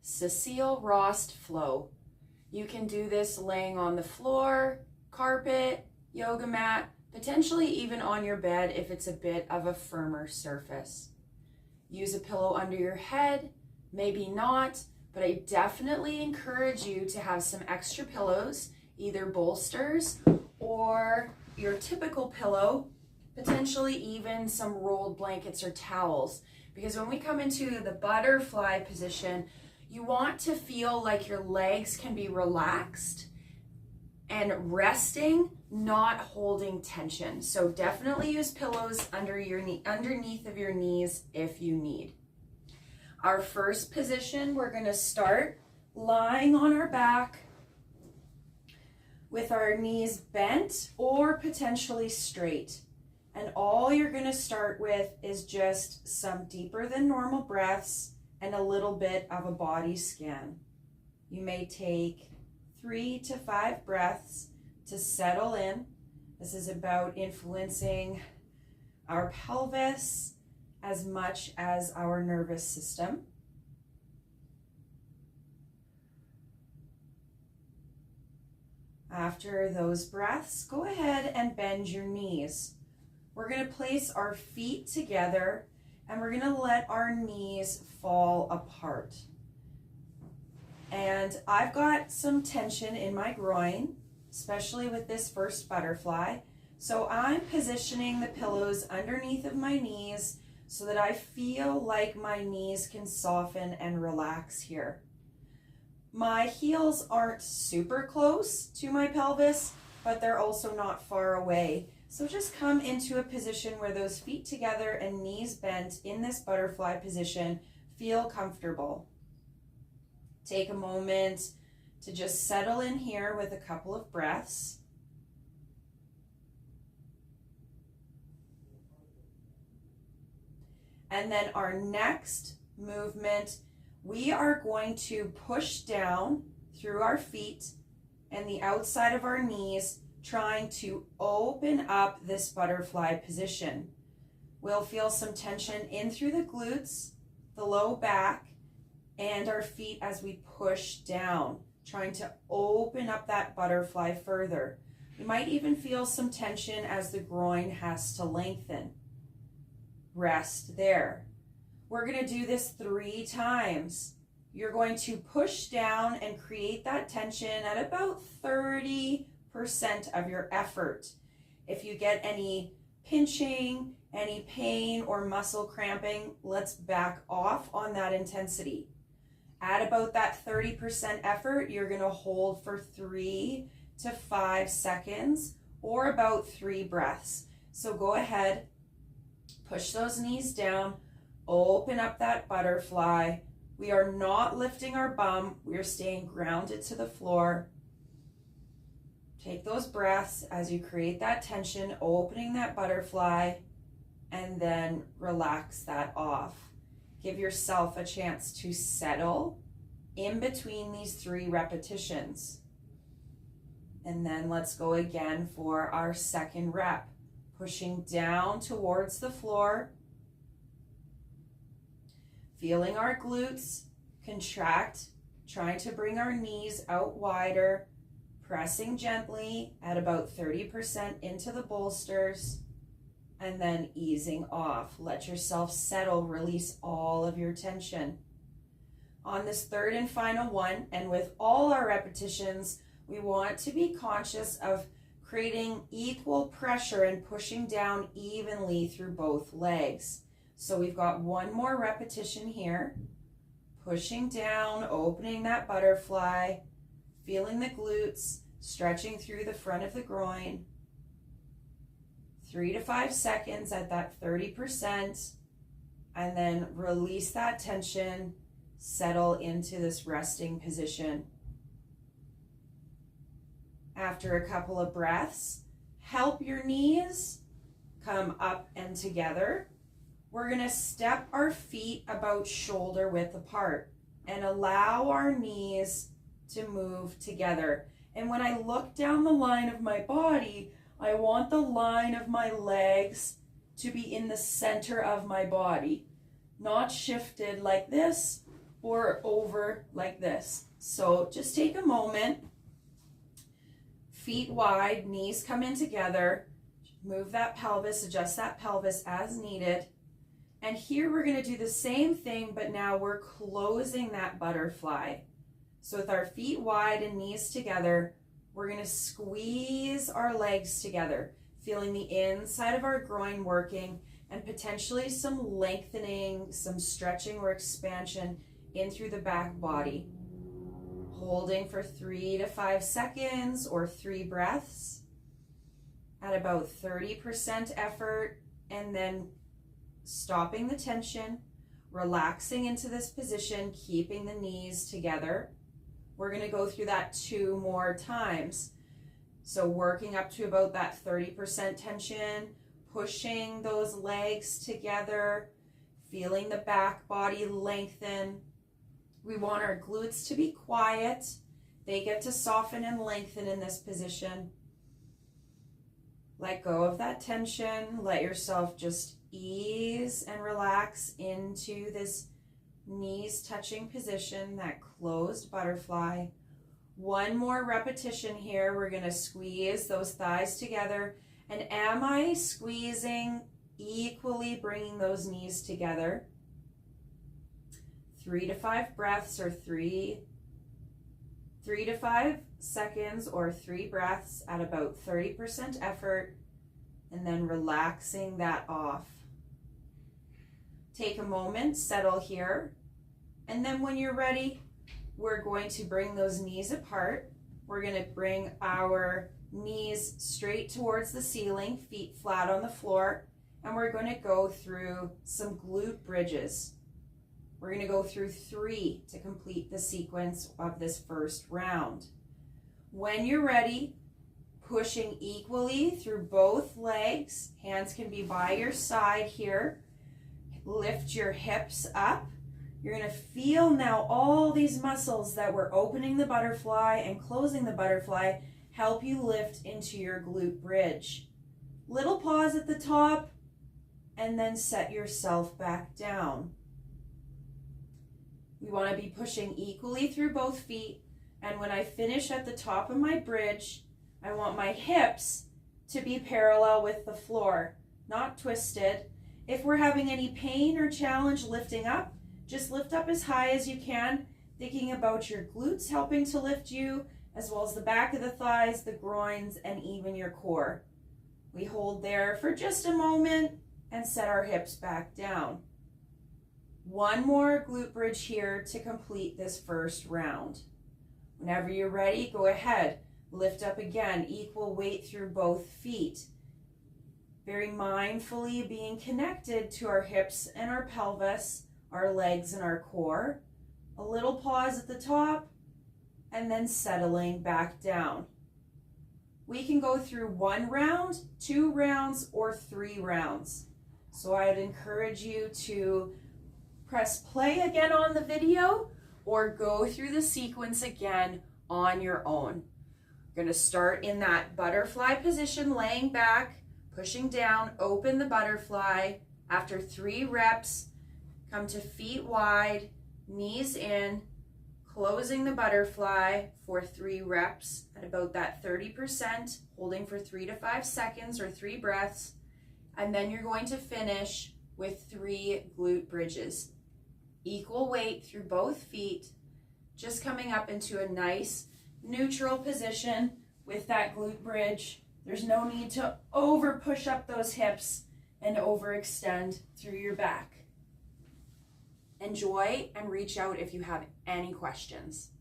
Cecile Rost Flow. You can do this laying on the floor, carpet, yoga mat, potentially even on your bed if it's a bit of a firmer surface. Use a pillow under your head, maybe not, but I definitely encourage you to have some extra pillows, either bolsters or your typical pillow, potentially even some rolled blankets or towels. Because when we come into the butterfly position, you want to feel like your legs can be relaxed and resting, not holding tension. So definitely use pillows underneath of your knees if you need. Our first position, we're going to start lying on our back with our knees bent or potentially straight. And all you're going to start with is just some deeper than normal breaths and a little bit of a body scan. You may take 3 to 5 breaths to settle in. This is about influencing our pelvis as much as our nervous system. After those breaths, go ahead and bend your knees. We're going to place our feet together and we're going to let our knees fall apart. And I've got some tension in my groin, especially with this first butterfly. So I'm positioning the pillows underneath of my knees so that I feel like my knees can soften and relax here. My heels aren't super close to my pelvis, but they're also not far away. So just come into a position where those feet together and knees bent in this butterfly position feel comfortable. Take a moment to just settle in here with a couple of breaths. And then our next movement, we are going to push down through our feet and the outside of our knees, trying to open up this butterfly position. We'll feel some tension in through the glutes, the low back, and our feet as we push down, trying to open up that butterfly further. You might even feel some tension as the groin has to lengthen. Rest there. We're going to do this 3 times. You're going to push down and create that tension at about 30% of your effort. If you get any pinching, any pain or muscle cramping, let's back off on that intensity. At about that 30% effort, you're going to hold for 3 to 5 seconds or about 3 breaths. So go ahead, push those knees down, open up that butterfly. We are not lifting our bum. We are staying grounded to the floor. Take those breaths as you create that tension, opening that butterfly, and then relax that off. Give yourself a chance to settle in between these 3 repetitions. And then let's go again for our second rep. Pushing down towards the floor. Feeling our glutes contract, trying to bring our knees out wider. Pressing gently at about 30% into the bolsters and then easing off. Let yourself settle, release all of your tension. On this third and final one, and with all our repetitions, we want to be conscious of creating equal pressure and pushing down evenly through both legs. So we've got one more repetition here. Pushing down, opening that butterfly, feeling the glutes, stretching through the front of the groin. 3 to 5 seconds at that 30%, and then release that tension, settle into this resting position. After a couple of breaths, help your knees come up and together. We're going to step our feet about shoulder width apart and allow our knees to move together. And when I look down the line of my body, I want the line of my legs to be in the center of my body, not shifted like this or over like this. So just take a moment, feet wide, knees come in together, move that pelvis, adjust that pelvis as needed. And here we're going to do the same thing, but now we're closing that butterfly. So with our feet wide and knees together, we're going to squeeze our legs together, feeling the inside of our groin working and potentially some lengthening, some stretching or expansion in through the back body. Holding for 3 to 5 seconds or 3 breaths at about 30% effort, and then stopping the tension, relaxing into this position, keeping the knees together. We're going to go through that 2 more times. So working up to about that 30% tension, pushing those legs together, feeling the back body lengthen. We want our glutes to be quiet. They get to soften and lengthen in this position. Let go of that tension. Let yourself just ease and relax into this knees touching position, that closed butterfly. 1 more repetition here. We're going to squeeze those thighs together. And am I squeezing equally, bringing those knees together? 3 to 5 breaths or 3 to 5 seconds or 3 breaths at about 30% effort, and then relaxing that off. Take a moment, settle here, and then when you're ready, we're going to bring those knees apart. We're going to bring our knees straight towards the ceiling, feet flat on the floor, and we're going to go through some glute bridges. We're going to go through 3 to complete the sequence of this first round. When you're ready, pushing equally through both legs. Hands can be by your side here. Lift your hips up. You're going to feel now all these muscles that were opening the butterfly and closing the butterfly help you lift into your glute bridge. Little pause at the top, and then set yourself back down. We want to be pushing equally through both feet, and when I finish at the top of my bridge, I want my hips to be parallel with the floor, not twisted. If we're having any pain or challenge lifting up, just lift up as high as you can, thinking about your glutes helping to lift you, as well as the back of the thighs, the groins, and even your core. We hold there for just a moment and set our hips back down. 1 more glute bridge here to complete this first round. Whenever you're ready, go ahead. Lift up again, equal weight through both feet. Very mindfully being connected to our hips and our pelvis, our legs and our core. A little pause at the top, and then settling back down. We can go through 1 round, 2 rounds, or 3 rounds. So I'd encourage you to press play again on the video or go through the sequence again on your own. We're going to start in that butterfly position, laying back, pushing down, open the butterfly. After 3 reps, come to feet wide, knees in, closing the butterfly for 3 reps at about that 30%, holding for 3 to 5 seconds or 3 breaths. And then you're going to finish with 3 glute bridges. Equal weight through both feet, just coming up into a nice neutral position with that glute bridge. There's no need to over push up those hips and overextend through your back. Enjoy and reach out if you have any questions.